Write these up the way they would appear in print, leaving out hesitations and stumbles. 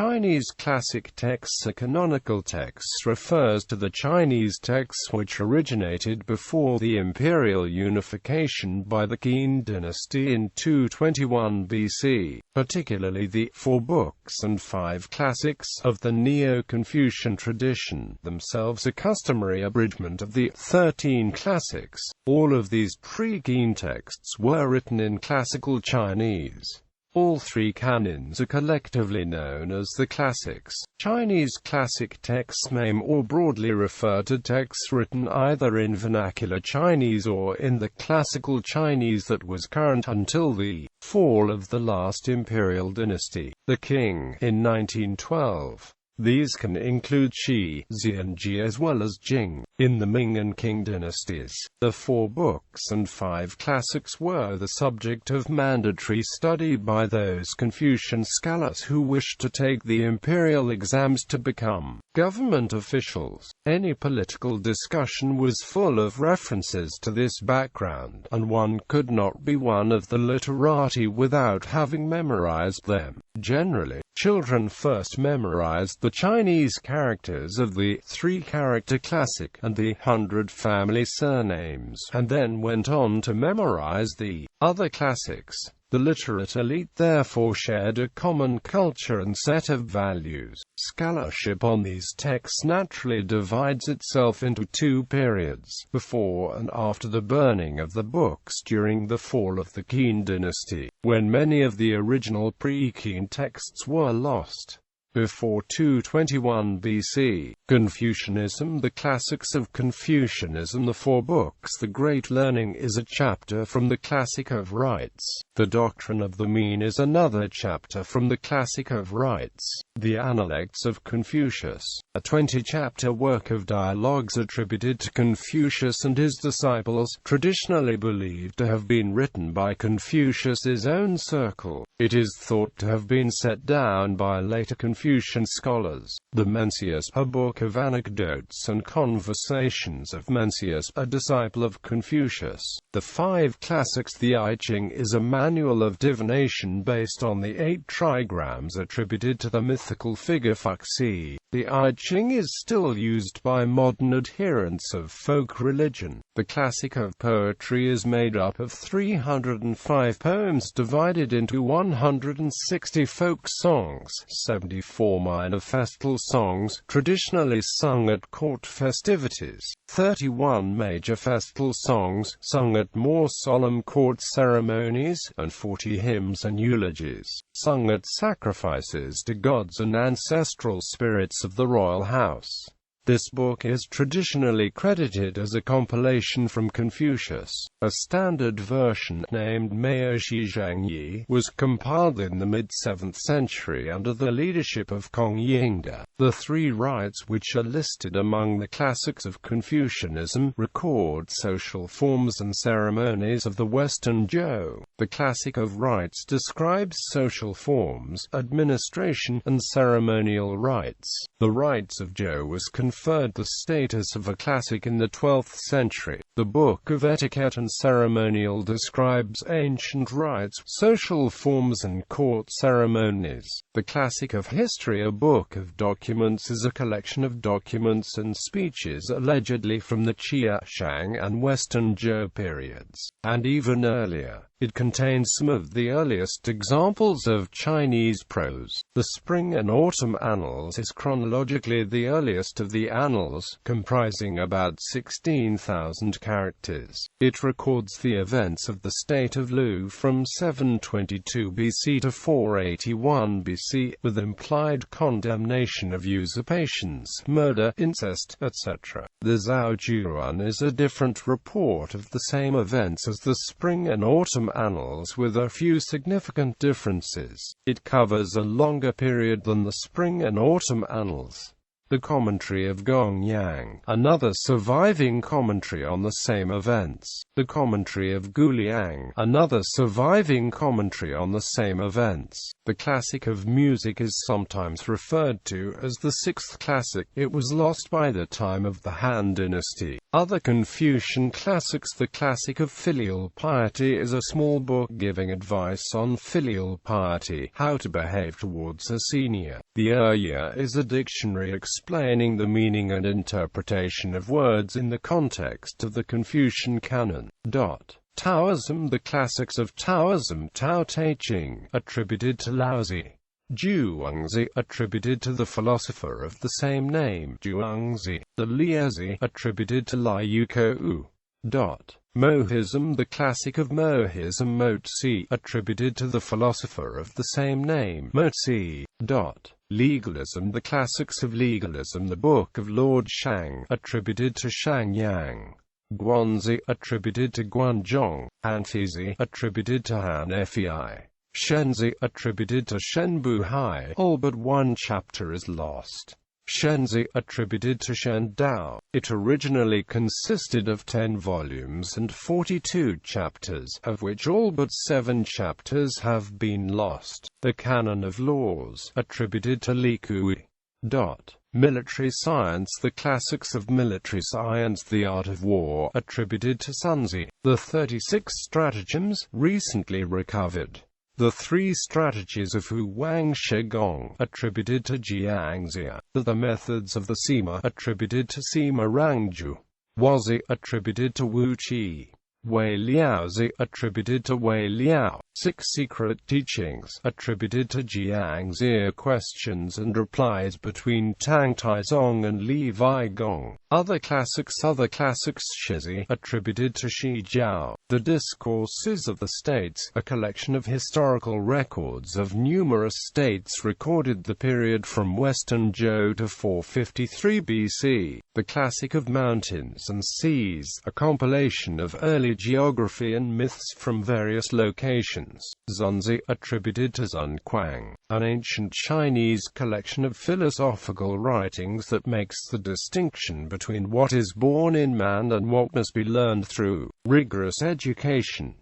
Chinese classic texts or canonical texts refers to the Chinese texts which originated before the imperial unification by the Qing dynasty in 221 BC, particularly the 4 books and 5 classics of the Neo-Confucian tradition, themselves a customary abridgment of the 13 classics. All of these pre-Qin texts were written in classical Chinese. All 3 canons are collectively known as the classics. Chinese classic texts may more broadly refer to texts written either in vernacular Chinese or in the classical Chinese that was current until the fall of the last imperial dynasty, the Qing, in 1912. These can include Shi, Zi and Ji as well as Jing. In the Ming and Qing dynasties, the 4 books and 5 classics were the subject of mandatory study by those Confucian scholars who wished to take the imperial exams to become government officials. Any political discussion was full of references to this background, and one could not be one of the literati without having memorized them. Generally, children first memorized the Chinese characters of the 3-character classic and the 100 family surnames, and then went on to memorize the other classics. The literate elite therefore shared a common culture and set of values. Scholarship on these texts naturally divides itself into 2 periods, before and after the burning of the books during the fall of the Qin dynasty, when many of the original pre-Qin texts were lost. Before 221 BC, Confucianism, the Classics of Confucianism, the 4 books. The Great Learning is a chapter from the Classic of Rites. The Doctrine of the Mean is another chapter from the Classic of Rites. The Analects of Confucius, a 20-chapter work of dialogues attributed to Confucius and his disciples, traditionally believed to have been written by Confucius's own circle. It is thought to have been set down by later Confucian scholars. The Mencius, a book of anecdotes and conversations of Mencius, a disciple of Confucius. The 5 classics. The I Ching is a manual of divination based on the 8 trigrams attributed to the mythical figure Fuxi. The I Ching is still used by modern adherents of folk religion. The Classic of Poetry is made up of 305 poems divided into 160 folk songs, 74 minor festal songs, traditionally sung at court festivities, 31 major festal songs, sung at more solemn court ceremonies, and 40 hymns and eulogies, sung at sacrifices to gods and ancestral spirits of the royal house. This book is traditionally credited as a compilation from Confucius. A standard version, named Meoshi Zhangyi, was compiled in the mid-7th century under the leadership of Gong Yingde. The 3 rites which are listed among the classics of Confucianism record social forms and ceremonies of the Western Zhou. The Classic of Rites describes social forms, administration, and ceremonial rites. The Rites of Zhou was conferred the status of a classic in the 12th century. The Book of Etiquette and Ceremonial describes ancient rites, social forms and court ceremonies. The Classic of History, a book of documents, is a collection of documents and speeches allegedly from the Qia, Shang and Western Zhou periods, and even earlier. It contains some of the earliest examples of Chinese prose. The Spring and Autumn Annals is chronologically the earliest of the annals, comprising about 16,000 characters. It records the events of the state of Lu from 722 BC to 481 BC, with implied condemnation of usurpations, murder, incest, etc. The Zhao Juan is a different report of the same events as the Spring and Autumn Annals, with a few significant differences. It covers a longer period than the Spring and Autumn Annals. The Commentary of Gong Yang, another surviving commentary on the same events. The Commentary of Gu Liang, another surviving commentary on the same events. The Classic of Music is sometimes referred to as the sixth classic. It was lost by the time of the Han Dynasty. Other Confucian classics. The Classic of Filial Piety is a small book giving advice on filial piety, how to behave towards a senior. The Erya is a dictionary explaining the meaning and interpretation of words in the context of the Confucian canon. Taoism. The Classics of Taoism, Tao Te Ching, attributed to Laozi. Zhuangzi, attributed to the philosopher of the same name, Zhuangzi. The Liezi, attributed to Liu Kou. Mohism. The Classic of Mohism, Mozi, attributed to the philosopher of the same name, Mozi. Legalism. The Classics of Legalism, the Book of Lord Shang, attributed to Shang Yang. Guanzi, attributed to Guanzhong. Hanfizi, attributed to Han Fei. Shenzi, attributed to Shen Buhai. All but one chapter is lost. Shenzi, attributed to Shen Dao. It originally consisted of 10 volumes and 42 chapters, of which all but 7 chapters have been lost. The Canon of Laws, attributed to Li Kui. Military Science. The Classics of Military Science, the Art of War, attributed to Sunzi. The 36 Stratagems, recently recovered. The 3 Strategies of Hu Wang Shi Gong, attributed to Jiangxia. The Methods of the Sima, attributed to Sima Rangju. Wazi, attributed to Wu Qi. Wei Liaozi, attributed to Wei Liao. 6 Secret Teachings, attributed to Jiangxia. Questions and replies between Tang Taizong and Li Vai Gong. Other Classics. Shizi, attributed to Shi Jiao. The Discourses of the States, a collection of historical records of numerous states recorded the period from Western Zhou to 453 BC. The Classic of Mountains and Seas, a compilation of early geography and myths from various locations. Zunzi, attributed to Zun Quang, an ancient Chinese collection of philosophical writings that makes the distinction between what is born in man and what must be learned through rigorous education.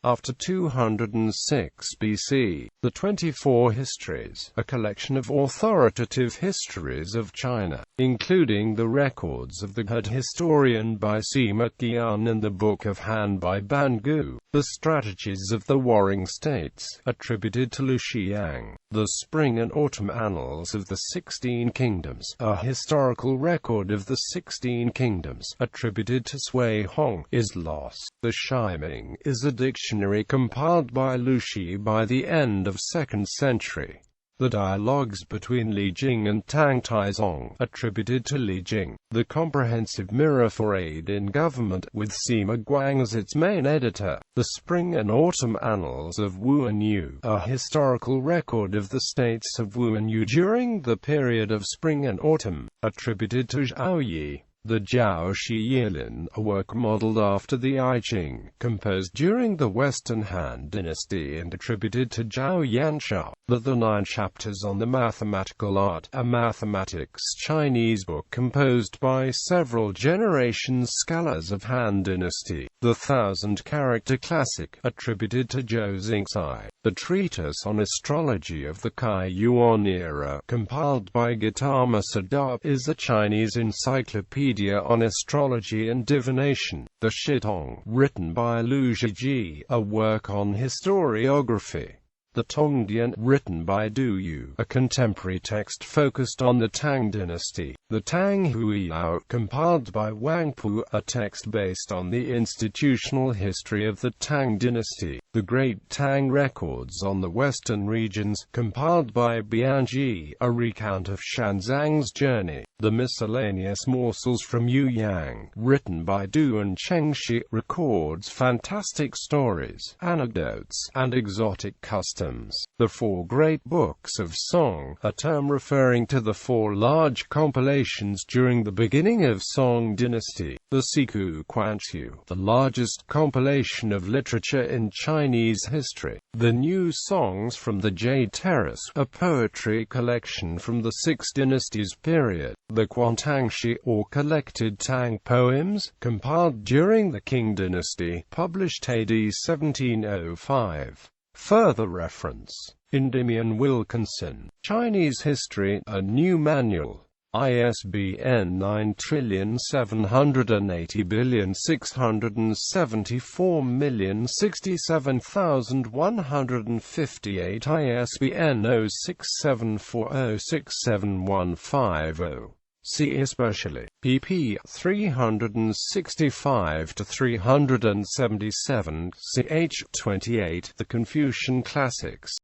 After 206 BC, the 24 Histories, a collection of authoritative histories of China, including the records of the head historian by Sima Qian and the Book of Han by Ban Gu. The Strategies of the Warring States, attributed to Lu Xiang. The Spring and Autumn Annals of the 16 Kingdoms, a historical record of the 16 kingdoms, attributed to Sui Hong, is lost. The Shiming is a dictionary compiled by Lu Shi by the end of 2nd century. The Dialogues between Li Jing and Tang Taizong, attributed to Li Jing. The Comprehensive Mirror for Aid in Government, with Sima Guang as its main editor. The Spring and Autumn Annals of Wu and Yu, a historical record of the states of Wu and Yu during the period of spring and autumn, attributed to Zhao Yi. The Jiao Shi Yilin, a work modeled after the I Ching, composed during the Western Han Dynasty and attributed to Zhao Yanshao. The 9 Chapters on the Mathematical Art, a mathematics Chinese book composed by several generations scholars of Han Dynasty. The 1000-character classic, attributed to Zhou Xingcai. The Treatise on Astrology of the Kai Yuan era, compiled by Gautama Siddhartha, is a Chinese encyclopedia on astrology and divination. The Shitong, written by Lu Zhiji, a work on historiography. The Tongdian, written by Du Yu, a contemporary text focused on the Tang dynasty. The Tang Huiyao, compiled by Wang Pu, a text based on the institutional history of the Tang dynasty. The Great Tang Records on the Western Regions, compiled by Bianji, a recount of Shanzang's journey. The Miscellaneous Morsels from Yu Yang, written by Du and Chengxi, records fantastic stories, anecdotes, and exotic customs. The 4 Great Books of Song, a term referring to the 4 large compilations during the beginning of Song dynasty. The Siku Quanqiu, the largest compilation of literature in Chinese history. The New Songs from the Jade Terrace, a poetry collection from the 6 Dynasties period. The Quantangxi, or collected Tang poems, compiled during the Qing dynasty, published AD 1705. Further reference. Endymion Wilkinson, Chinese History, A New Manual. ISBN 9780674067158, ISBN 0674067150. See especially. pp. 365–377, ch. 28. The Confucian Classics.